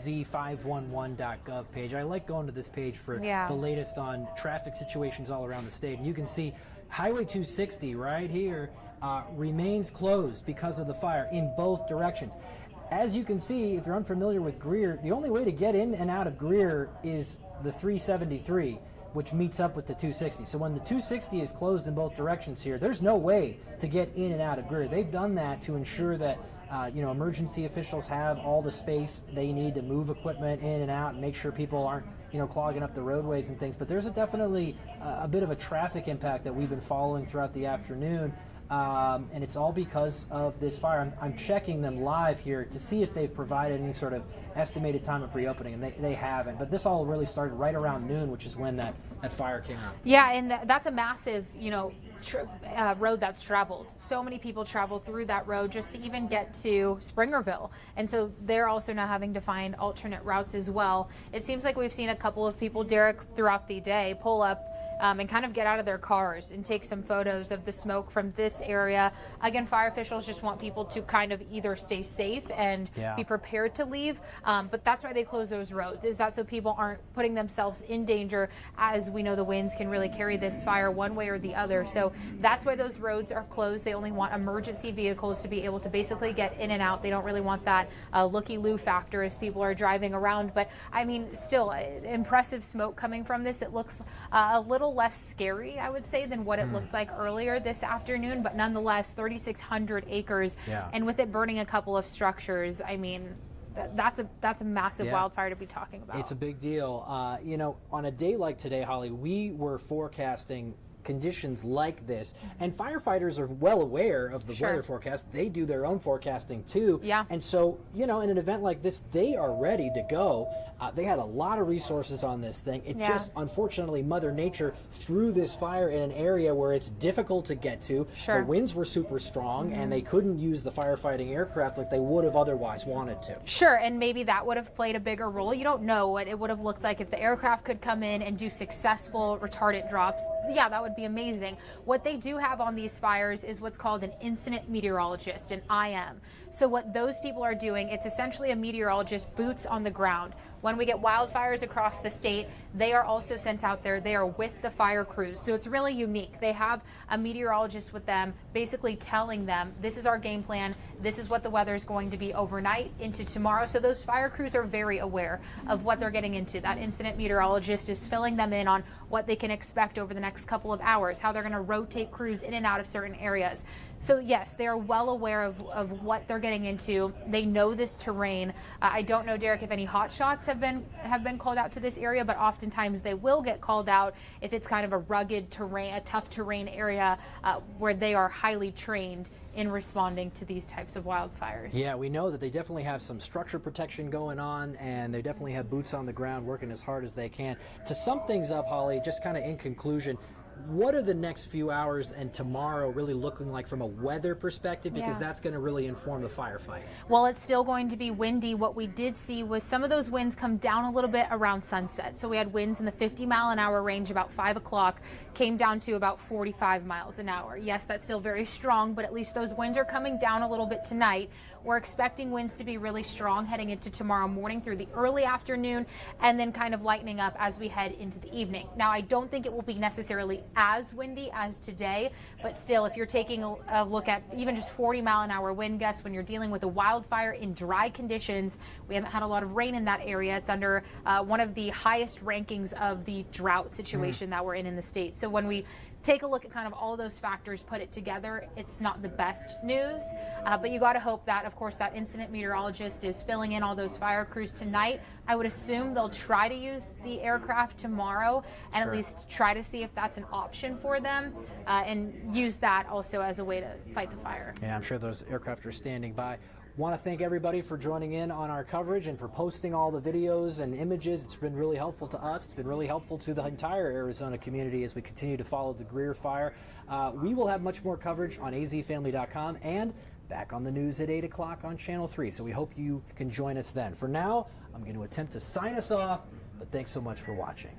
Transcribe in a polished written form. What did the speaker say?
az511.gov page. I like going to this page for the latest on traffic situations all around the state. And you can see Highway 260 right here remains closed because of the fire in both directions. As you can see, if you're unfamiliar with Greer, the only way to get in and out of Greer is the 373, which meets up with the 260. So when the 260 is closed in both directions here, there's no way to get in and out of Greer. They've done that to ensure that emergency officials have all the space they need to move equipment in and out and make sure people aren't clogging up the roadways and things. But there's definitely a bit of a traffic impact that we've been following throughout the afternoon. And it's all because of this fire. I'm checking them live here to see if they've provided any sort of estimated time of reopening, and they haven't. But this all really started right around noon, which is when that fire came out. Yeah, and that's a massive, road that's traveled. So many people travel through that road just to even get to Springerville. And so they're also now having to find alternate routes as well. It seems like we've seen a couple of people, Derek, throughout the day pull up and kind of get out of their cars and take some photos of the smoke from this area. Again, fire officials just want people to kind of either stay safe and be prepared to leave. But that's why they close those roads, is that so people aren't putting themselves in danger, as we know the winds can really carry this fire one way or the other. So that's why those roads are closed. They only want emergency vehicles to be able to basically get in and out. They don't really want that looky-loo factor as people are driving around. But I mean, still impressive smoke coming from this. It looks a little less scary, I would say, than what it looked like earlier this afternoon, but nonetheless 3,600 acres, and with it burning a couple of structures, I mean, that's a massive wildfire to be talking about. It's a big deal. On a day like today, Holly, we were forecasting conditions like this, and firefighters are well aware of the weather forecast. They do their own forecasting too, and so in an event like this, they are ready to go. They had a lot of resources on this thing. It just, unfortunately, Mother Nature threw this fire in an area where it's difficult to get to. The winds were super strong, and they couldn't use the firefighting aircraft like they would have otherwise wanted to. And maybe that would have played a bigger role. You don't know what it would have looked like if the aircraft could come in and do successful retardant drops. That would be amazing. What they do have on these fires is what's called an incident meteorologist, an IM. So what those people are doing, it's essentially a meteorologist, boots on the ground. When we get wildfires across the state, they are also sent out there. They are with the fire crews. So it's really unique. They have a meteorologist with them, basically telling them, this is our game plan. This is what the weather is going to be overnight into tomorrow. So those fire crews are very aware of what they're getting into. That incident meteorologist is filling them in on what they can expect over the next couple of hours, how they're going to rotate crews in and out of certain areas. So yes, they are well aware of what they're getting into. They know this terrain. I don't know, Derek, if any hot shots have been called out to this area, but oftentimes they will get called out if it's kind of a rugged terrain, a tough terrain area where they are highly trained in responding to these types of wildfires. Yeah, we know that they definitely have some structure protection going on, and they definitely have boots on the ground working as hard as they can. To sum things up, Holly, just kind of in conclusion, what are the next few hours and tomorrow really looking like from a weather perspective? Because that's going to really inform the firefight. Well, it's still going to be windy. What we did see was some of those winds come down a little bit around sunset. So we had winds in the 50-mile-an-hour range about 5 o'clock, came down to about 45 miles an hour. Yes, that's still very strong, but at least those winds are coming down a little bit tonight. We're expecting winds to be really strong heading into tomorrow morning through the early afternoon, and then kind of lightening up as we head into the evening. Now, I don't think it will be necessarily as windy as today, but still, if you're taking a look at even just 40-mile-an-hour wind gusts when you're dealing with a wildfire in dry conditions, we haven't had a lot of rain in that area. It's under one of the highest rankings of the drought situation that we're in the state. So when we take a look at kind of all those factors, put it together, it's not the best news, but you got to hope that, of course, that incident meteorologist is filling in all those fire crews tonight. I would assume they'll try to use the aircraft tomorrow and at least try to see if that's an option for them, and use that also as a way to fight the fire. Yeah, I'm sure those aircraft are standing by. Want to thank everybody for joining in on our coverage and for posting all the videos and images. It's been really helpful to us. It's been really helpful to the entire Arizona community as we continue to follow the Greer fire. We will have much more coverage on azfamily.com and back on the news at 8 o'clock on Channel 3. So we hope you can join us then. For now, I'm going to attempt to sign us off, but thanks so much for watching.